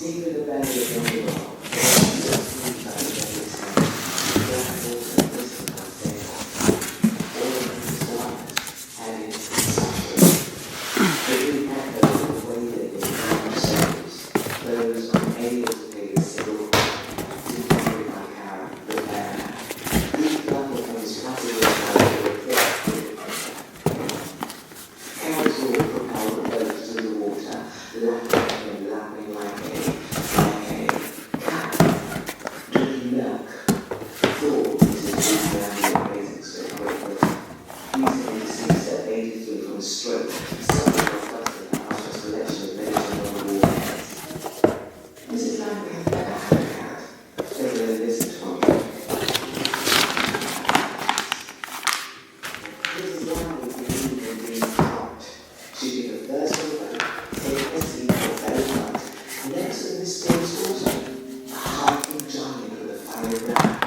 Even the belly of the world. Next to this stage also, a harping giant with a fiery brow.